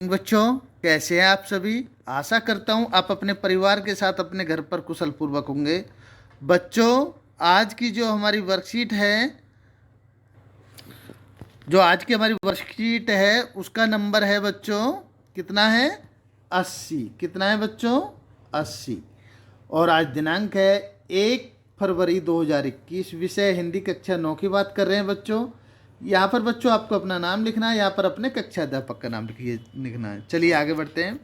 बच्चों, कैसे हैं आप सभी। आशा करता हूं आप अपने परिवार के साथ अपने घर पर कुशल पूर्वक होंगे। बच्चों, आज की जो हमारी वर्कशीट है, उसका नंबर है बच्चों, कितना है? 80। कितना है बच्चों? 80। और आज दिनांक है 1 फरवरी 2021। विषय हिंदी कक्षा 9 की बात कर रहे हैं बच्चों। यहाँ पर बच्चों आपको अपना नाम लिखना है, यहाँ पर अपने कक्षा अध्यापक का नाम लिखना है। चलिए आगे बढ़ते हैं।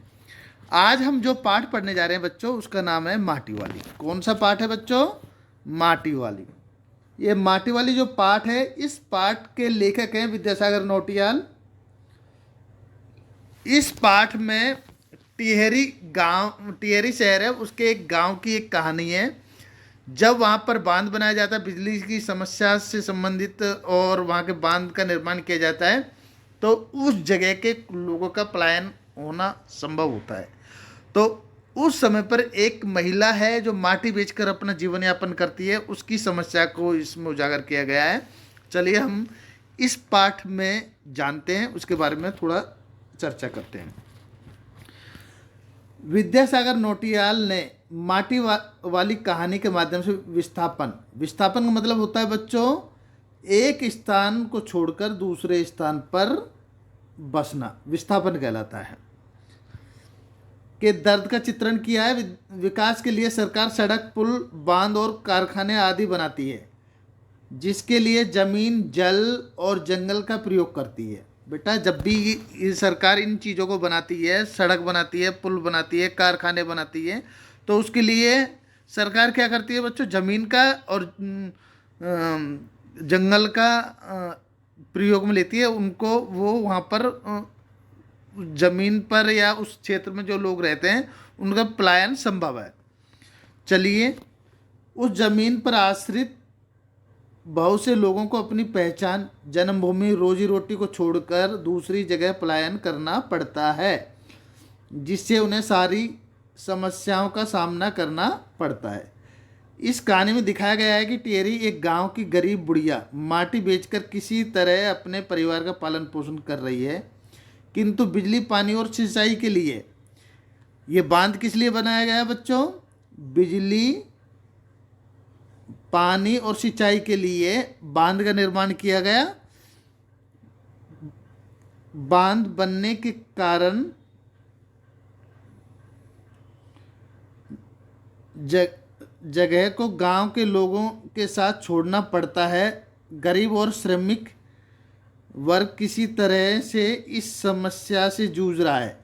आज हम जो पाठ पढ़ने जा रहे हैं बच्चों, उसका नाम है माटी वाली। कौन सा पाठ है बच्चों? माटी वाली। ये माटी वाली जो पाठ है, इस पाठ के लेखक हैं विद्यासागर नौटियाल। इस पाठ में टिहरी शहर है, उसके एक गांव की एक कहानी है। जब वहाँ पर बांध बनाया जाता है, बिजली की समस्या से संबंधित, और वहाँ के बांध का निर्माण किया जाता है, तो उस जगह के लोगों का पलायन होना संभव होता है। तो उस समय पर एक महिला है जो माटी बेचकर अपना जीवन यापन करती है, उसकी समस्या को इसमें उजागर किया गया है। चलिए हम इस पाठ में जानते हैं, उसके बारे में थोड़ा चर्चा करते हैं। विद्यासागर नौटियाल ने वाली कहानी के माध्यम से विस्थापन का मतलब होता है बच्चों, एक स्थान को छोड़कर दूसरे स्थान पर बसना, विस्थापन कहलाता है, के दर्द का चित्रण किया है। विकास के लिए सरकार सड़क, पुल, बांध और कारखाने आदि बनाती है, जिसके लिए जमीन, जल और जंगल का प्रयोग करती है। बेटा, जब भी सरकार इन चीज़ों को बनाती है, सड़क बनाती है, पुल बनाती है, कारखाने बनाती है, तो उसके लिए सरकार क्या करती है बच्चों? ज़मीन का और जंगल का प्रयोग में लेती है उनको। वो वहाँ पर ज़मीन पर या उस क्षेत्र में जो लोग रहते हैं, उनका पलायन संभव है। चलिए, उस ज़मीन पर आश्रित बहुत से लोगों को अपनी पहचान, जन्मभूमि, रोजी रोटी को छोड़कर दूसरी जगह पलायन करना पड़ता है, जिससे उन्हें सारी समस्याओं का सामना करना पड़ता है। इस कहानी में दिखाया गया है कि टिहरी एक गांव की गरीब बुढ़िया माटी बेचकर किसी तरह अपने परिवार का पालन पोषण कर रही है, किंतु बिजली, पानी और सिंचाई के लिए ये बांध किस लिए बनाया गया है बच्चों? बिजली, पानी और सिंचाई के लिए बांध का निर्माण किया गया। बांध बनने के कारण जगह को गांव के लोगों के साथ छोड़ना पड़ता है। गरीब और श्रमिक वर्ग किसी तरह से इस समस्या से जूझ रहा है।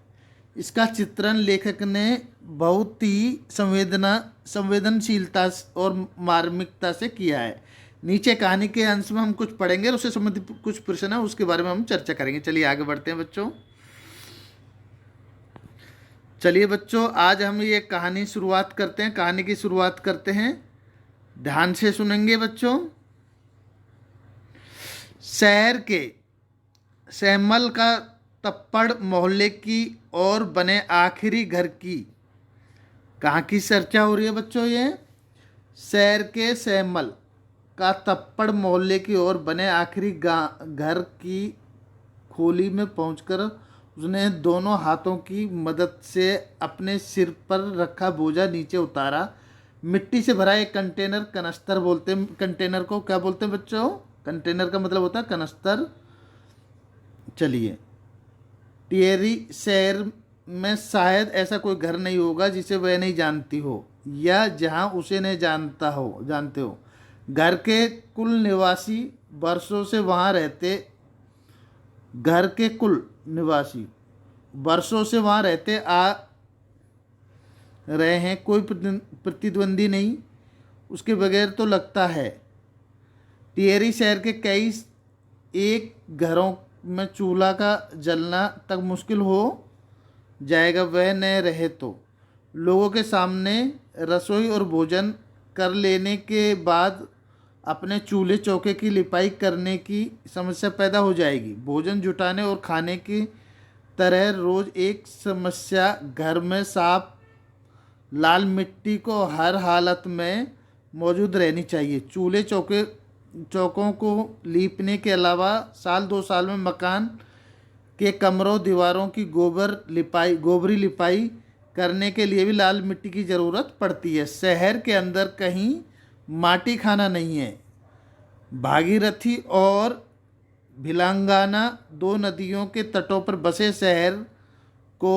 इसका चित्रण लेखक ने बहुत ही संवेदनशीलता और मार्मिकता से किया है। नीचे कहानी के अंश में हम कुछ पढ़ेंगे और उससे संबंधित कुछ प्रश्न है, उसके बारे में हम चर्चा करेंगे। चलिए आगे बढ़ते हैं बच्चों। चलिए बच्चों, आज हम ये कहानी शुरुआत करते हैं। कहानी की शुरुआत करते हैं, ध्यान से सुनेंगे बच्चों। शहर के सहमल का तप्पड़ मोहल्ले की और बने आखिरी घर की, कहाँ की चर्चा हो रही है बच्चों? ये शहर के सहमल का तप्पड़ मोहल्ले की ओर बने आखिरी घर की खोली में पहुंचकर उसने दोनों हाथों की मदद से अपने सिर पर रखा बोझा नीचे उतारा। मिट्टी से भरा एक कंटेनर, कनस्तर बोलते हैं कंटेनर को। क्या बोलते हैं बच्चों? कंटेनर का मतलब होता है कनस्तर। चलिए, टिहरी शहर में शायद ऐसा कोई घर नहीं होगा जिसे वह नहीं जानती हो, या जहां उसे नहीं जानते हो। घर के कुल निवासी वर्षों से वहां रहते घर के कुल निवासी वर्षों से वहां रहते आ रहे हैं। कोई प्रतिद्वंदी नहीं उसके बगैर तो लगता है। टिहरी शहर के कई एक घरों में चूल्हा का जलना तक मुश्किल हो जाएगा, वह न रहे तो। लोगों के सामने रसोई और भोजन कर लेने के बाद अपने चूल्हे चौके की लिपाई करने की समस्या पैदा हो जाएगी। भोजन जुटाने और खाने की तरह रोज़ एक समस्या घर में साफ लाल मिट्टी को हर हालत में मौजूद रहनी चाहिए। चूल्हे चौकों को लीपने के अलावा साल 2 साल में मकान के कमरों दीवारों की गोबरी लिपाई करने के लिए भी लाल मिट्टी की ज़रूरत पड़ती है। शहर के अंदर कहीं माटी खाना नहीं है। भागीरथी और भिलांगाना दो नदियों के तटों पर बसे शहर को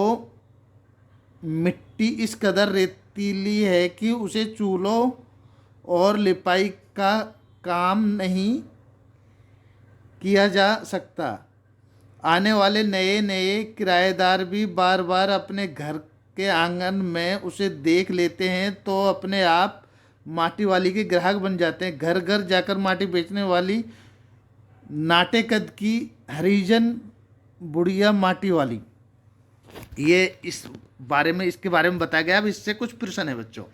मिट्टी इस कदर रेतीली है कि उसे चूल्हों और लिपाई का काम नहीं किया जा सकता। आने वाले नए नए किराएदार भी बार बार अपने घर के आंगन में उसे देख लेते हैं तो अपने आप माटी वाली के ग्राहक बन जाते हैं। घर घर जाकर माटी बेचने वाली नाटे कद की हरिजन बुढ़िया माटी वाली, ये इस बारे में, इसके बारे में बताया गया। अब इससे कुछ प्रश्न है बच्चों।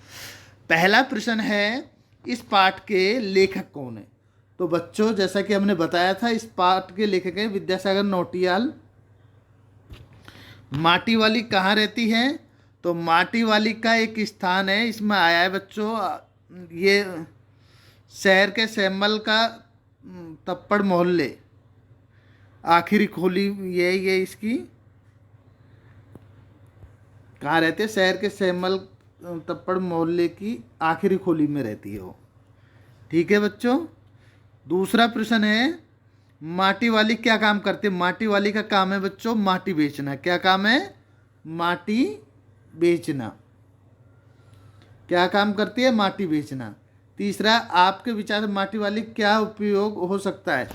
पहला प्रश्न है, इस पाठ के लेखक कौन है? तो बच्चों जैसा कि हमने बताया था, इस पाठ के लेखक हैं विद्यासागर नौटियाल। माटी वाली कहाँ रहती है? तो माटी वाली का एक स्थान है, इसमें आया है बच्चों, ये शहर के सैमल का तप्पड़ मोहल्ले, आखिरी खोली, ये इसकी कहाँ रहते हैं? शहर के सैमल तप्पड़ मोहल्ले की आखिरी खोली में रहती है वो। ठीक है बच्चों। दूसरा प्रश्न है, माटी वाली क्या काम करते हैं? माटी वाली का काम है बच्चों माटी बेचना। क्या काम है? माटी बेचना। क्या काम करती है? माटी बेचना। तीसरा, आपके विचार से माटी वाली क्या उपयोग हो सकता है?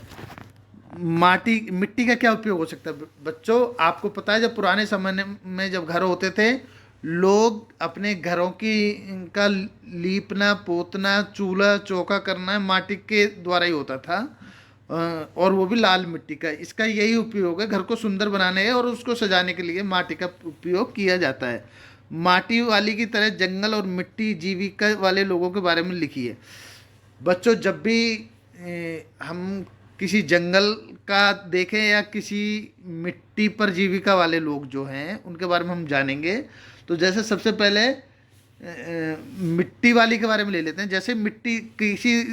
मिट्टी का क्या उपयोग हो सकता है? बच्चों आपको पता है, जब पुराने समय में जब घर होते थे, लोग अपने घरों का लीपना पोतना चूल्हा चौका करना माटी के द्वारा ही होता था, और वो भी लाल मिट्टी का। इसका यही उपयोग है, घर को सुंदर बनाने और उसको सजाने के लिए माटी का उपयोग किया जाता है। माटी वाली की तरह जंगल और मिट्टी जीविका वाले लोगों के बारे में लिखिए। बच्चों जब भी हम किसी जंगल का देखें या किसी मिट्टी पर जीविका वाले लोग जो हैं उनके बारे में हम जानेंगे, तो जैसे सबसे पहले मिट्टी वाली के बारे में ले लेते हैं। जैसे मिट्टी किसी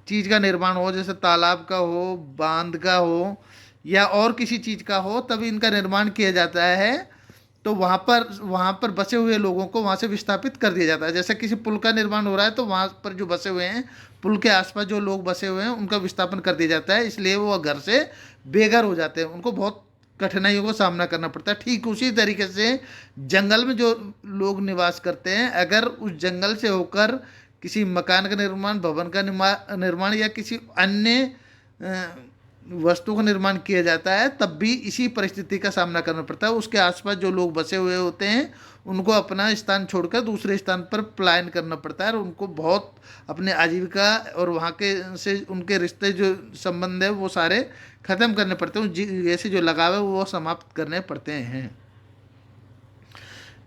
चीज़ का निर्माण हो, जैसे तालाब का हो, बांध का हो या और किसी चीज़ का हो, तभी इनका निर्माण किया जाता है। तो वहाँ पर बसे हुए लोगों को वहाँ से विस्थापित कर दिया जाता है। जैसे किसी पुल का निर्माण हो रहा है तो वहाँ पर जो बसे हुए हैं, पुल के आसपास जो लोग बसे हुए हैं, उनका विस्थापन कर दिया जाता है, इसलिए वो घर से बेघर हो जाते हैं, उनको बहुत कठिनाइयों का सामना करना पड़ता है। ठीक उसी तरीके से जंगल में जो लोग निवास करते हैं, अगर उस जंगल से होकर किसी मकान का निर्माण, भवन का निर्माण या किसी अन्य वस्तु का निर्माण किया जाता है, तब भी इसी परिस्थिति का सामना करना पड़ता है। उसके आसपास जो लोग बसे हुए होते हैं उनको अपना स्थान छोड़कर दूसरे स्थान पर पलायन करना पड़ता है, और उनको बहुत अपने आजीविका और वहाँ के से उनके रिश्ते जो संबंध है वो सारे ख़त्म करने पड़ते हैं, जैसे जो लगाव है वो समाप्त करने पड़ते हैं।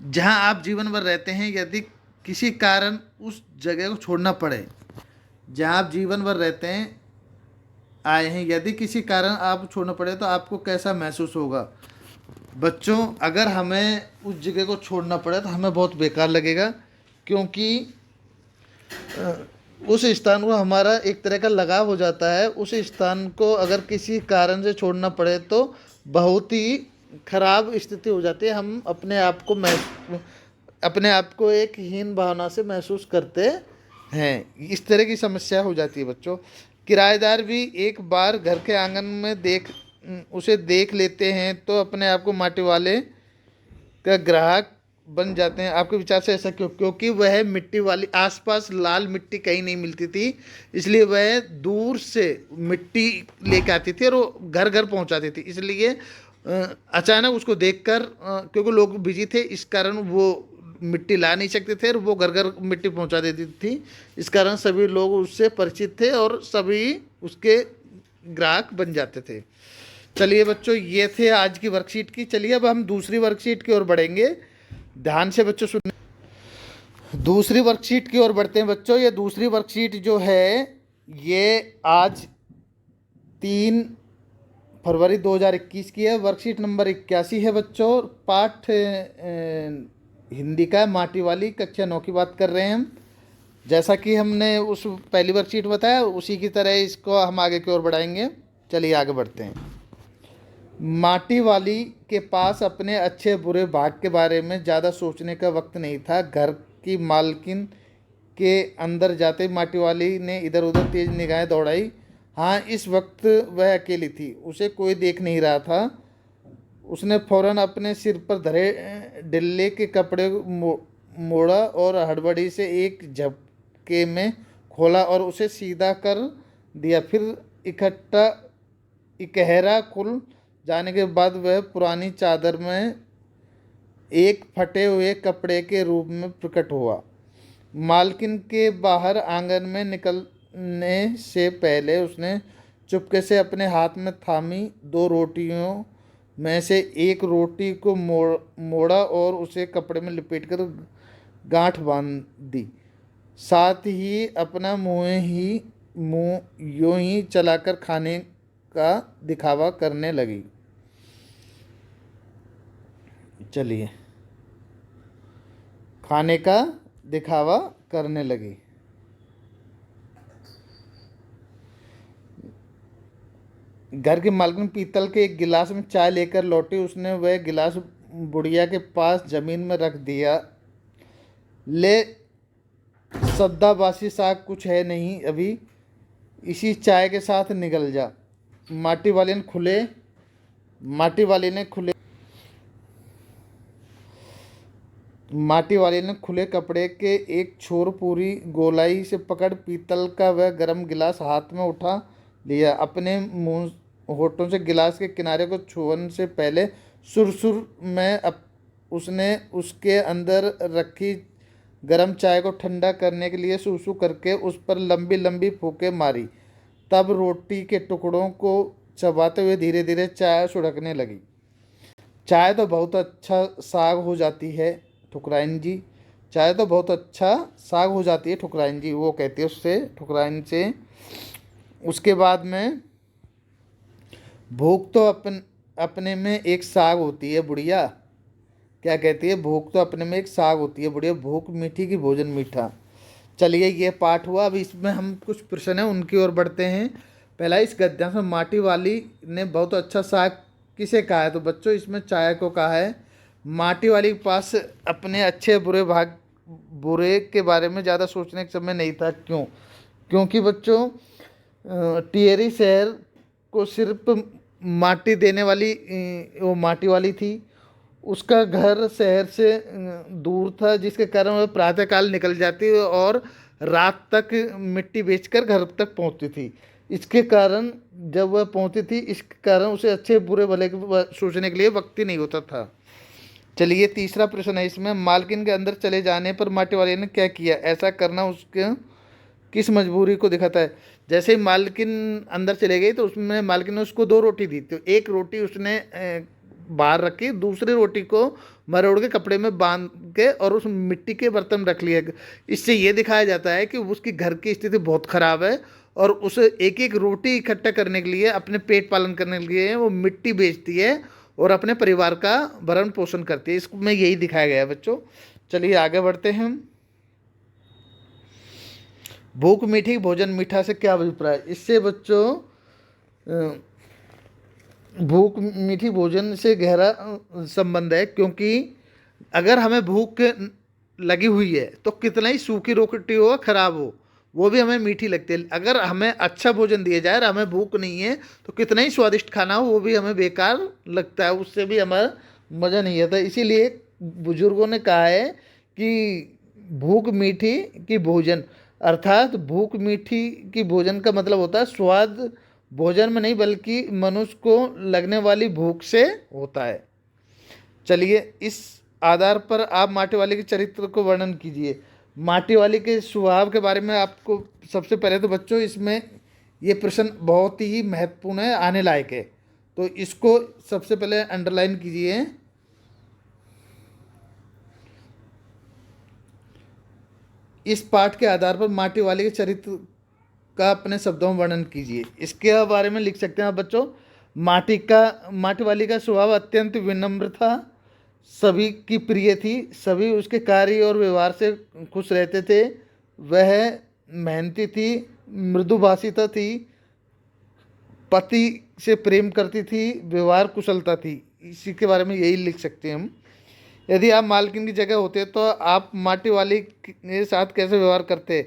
जहाँ आप जीवन भर रहते हैं, यदि किसी कारण उस जगह को छोड़ना पड़े, जहाँ आप जीवन भर रहते हैं आए हैं, यदि किसी कारण आप छोड़ना पड़े तो आपको कैसा महसूस होगा? बच्चों अगर हमें उस जगह को छोड़ना पड़े तो हमें बहुत बेकार लगेगा, क्योंकि उस स्थान को हमारा एक तरह का लगाव हो जाता है। उस स्थान को अगर किसी कारण से छोड़ना पड़े तो बहुत ही खराब स्थिति हो जाती है। हम अपने आप को एक हीन भावना से महसूस करते हैं। इस तरह की समस्या हो जाती है बच्चों। किराएदार भी एक बार घर के आंगन में उसे देख लेते हैं तो अपने आप को माटी वाले का ग्राहक बन जाते हैं। आपके विचार से ऐसा क्यों? क्योंकि वह मिट्टी वाली, आसपास लाल मिट्टी कहीं नहीं मिलती थी, इसलिए वह दूर से मिट्टी लेके आती थी और वो घर घर पहुंचाती थी। इसलिए अचानक उसको देखकर, क्योंकि लोग बिजी थे इस कारण वो मिट्टी ला नहीं सकते थे और वो घर घर मिट्टी पहुंचा देती थी। इस कारण सभी लोग उससे परिचित थे और सभी उसके ग्राहक बन जाते थे। चलिए बच्चों, ये थे आज की वर्कशीट की। चलिए अब हम दूसरी वर्कशीट की ओर बढ़ेंगे। ध्यान से बच्चों सुनिए। दूसरी वर्कशीट की ओर बढ़ते हैं बच्चों। ये दूसरी वर्कशीट जो है ये आज 3 फरवरी 2021 की है। वर्कशीट नंबर 81 है बच्चों। पाठ हिंदी का माटी वाली, कक्षा 9 की बात कर रहे हैं हम। जैसा कि हमने उस पहली वर्कशीट बताया, उसी की तरह इसको हम आगे की ओर बढ़ाएंगे। चलिए आगे बढ़ते हैं। माटी वाली के पास अपने अच्छे बुरे भाग के बारे में ज़्यादा सोचने का वक्त नहीं था। घर की मालकिन के अंदर जाते ही माटी वाली ने इधर उधर तेज निगाहें दौड़ाई। हाँ, इस वक्त वह अकेली थी, उसे कोई देख नहीं रहा था। उसने फौरन अपने सिर पर धरे डिल्ले के कपड़े मोड़ा और हड़बड़ी से एक झपके में खोला और उसे सीधा कर दिया। फिर इकट्ठा इकहरा खुल जाने के बाद वह पुरानी चादर में एक फटे हुए कपड़े के रूप में प्रकट हुआ। मालकिन के बाहर आंगन में निकलने से पहले उसने चुपके से अपने हाथ में थामी दो रोटियों में से एक रोटी को मोड़ा और उसे कपड़े में लपेटकर गांठ बांध दी। साथ ही अपना मुंह यूं ही चलाकर खाने का दिखावा करने लगी। चलिए, खाने का दिखावा करने लगी। घर की मालकिन पीतल के एक गिलास में चाय लेकर लौटी। उसने वह गिलास बुढ़िया के पास जमीन में रख दिया। ले, सद्दाबासी साग कुछ है नहीं अभी, इसी चाय के साथ निकल जा। माटी वाले ने खुले कपड़े के एक छोर पूरी गोलाई से पकड़ पीतल का वह गर्म गिलास हाथ में उठा लिया। अपने मुंह होठों से गिलास के किनारे को छुअने से पहले सुरसुर में उसने उसके अंदर रखी गर्म चाय को ठंडा करने के लिए सूसू करके उस पर लंबी लंबी फूंके मारी। तब रोटी के टुकड़ों को चबाते हुए धीरे धीरे चाय सुड़कने लगी। चाय तो बहुत अच्छा साग हो जाती है ठुकराइन जी, चाय तो बहुत अच्छा साग हो जाती है ठुकराइन जी, वो कहती है उससे, ठुकराइन से। उसके बाद में, भूख तो अपने में एक साग होती है बुढ़िया। क्या कहती है? भूख तो अपने में एक साग होती है बुढ़िया, भूख मीठी की भोजन मीठा। चलिए, ये पाठ हुआ। अब इसमें हम कुछ प्रश्न हैं उनकी ओर बढ़ते हैं। पहला, इस गद्यांश में माटी वाली ने बहुत अच्छा साग किसे कहा है? तो बच्चों, इसमें चाय को कहा है। माटी वाली के पास अपने अच्छे बुरे के बारे में ज़्यादा सोचने का समय नहीं था। क्यों? क्योंकि बच्चों, टिहरी शहर को सिर्फ माटी देने वाली वो माटी वाली थी। उसका घर शहर से दूर था, जिसके कारण वह प्रातःकाल निकल जाती और रात तक मिट्टी बेचकर घर तक पहुंचती थी। इसके कारण जब वह पहुंचती थी, इसके कारण उसे अच्छे बुरे भले सोचने के लिए वक्त ही नहीं होता था। चलिए, तीसरा प्रश्न है इसमें, मालकिन के अंदर चले जाने पर माटी वाले ने क्या किया? ऐसा करना उसके किस मजबूरी को दिखाता है? जैसे ही मालकिन अंदर चले गई तो उसमें मालकिन ने उसको 2 रोटी दी। तो एक रोटी उसने बाहर रखी, दूसरी रोटी को मरोड़ के कपड़े में बांध के और उस मिट्टी के बर्तन में रख लिया। इससे ये दिखाया जाता है कि उसकी घर की स्थिति बहुत ख़राब है और उसे एक एक रोटी इकट्ठा करने के लिए, अपने पेट पालन करने के लिए वो मिट्टी बेचती है और अपने परिवार का भरण पोषण करती है। इसमें यही दिखाया गया है बच्चों। चलिए, आगे बढ़ते हैं। भूख मीठी भोजन मीठा से क्या अभिप्राय? इससे बच्चों, भूख मीठी भोजन से गहरा संबंध है। क्योंकि अगर हमें भूख लगी हुई है तो कितना ही सूखी रोटी हो, खराब हो, वो भी हमें मीठी लगती है। अगर हमें अच्छा भोजन दिया जाए और हमें भूख नहीं है तो कितना ही स्वादिष्ट खाना हो, वो भी हमें बेकार लगता है, उससे भी हमारा मज़ा नहीं आता। इसीलिए बुजुर्गों ने कहा है कि भूख मीठी की भोजन, अर्थात भूख मीठी की भोजन का मतलब होता है स्वाद भोजन में नहीं बल्कि मनुष्य को लगने वाली भूख से होता है। चलिए, इस आधार पर आप माटी वाले के चरित्र को वर्णन कीजिए। माटी वाली के स्वभाव के बारे में आपको सबसे पहले तो बच्चों, इसमें ये प्रश्न बहुत ही महत्वपूर्ण है, आने लायक है, तो इसको सबसे पहले अंडरलाइन कीजिए। इस पाठ के आधार पर माटी वाले के चरित्र का अपने शब्दों में वर्णन कीजिए। इसके बारे में लिख सकते हैं आप बच्चों, माटी वाली का स्वभाव अत्यंत विनम्र था, सभी की प्रिय थी, सभी उसके कार्य और व्यवहार से खुश रहते थे। वह मेहनती थी, मृदुभाषिता थी, पति से प्रेम करती थी, व्यवहार कुशलता थी। इसी के बारे में यही लिख सकते हैं हम। यदि आप मालकिन की जगह होते तो आप माटी वाली के साथ कैसे व्यवहार करते?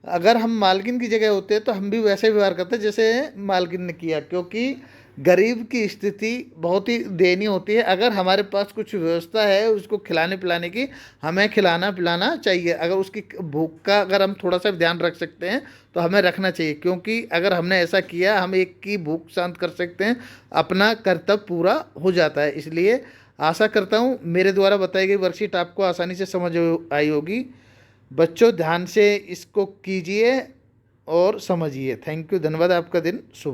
अगर हम मालकिन की जगह होते तो हम भी वैसे व्यवहार करते जैसे मालकिन ने किया, क्योंकि गरीब की स्थिति बहुत ही दयनीय होती है। अगर हमारे पास कुछ व्यवस्था है उसको खिलाने पिलाने की, हमें खिलाना पिलाना चाहिए। अगर उसकी भूख का अगर हम थोड़ा सा ध्यान रख सकते हैं तो हमें रखना चाहिए, क्योंकि अगर हमने ऐसा किया हम एक की भूख शांत कर सकते हैं, अपना कर्तव्य पूरा हो जाता है। इसलिए आशा करता हूँ मेरे द्वारा बताई गई वर्कशीट आपको आसानी से समझ आई होगी। बच्चों ध्यान से इसको कीजिए और समझिए। थैंक यू, धन्यवाद। आपका दिन शुभ।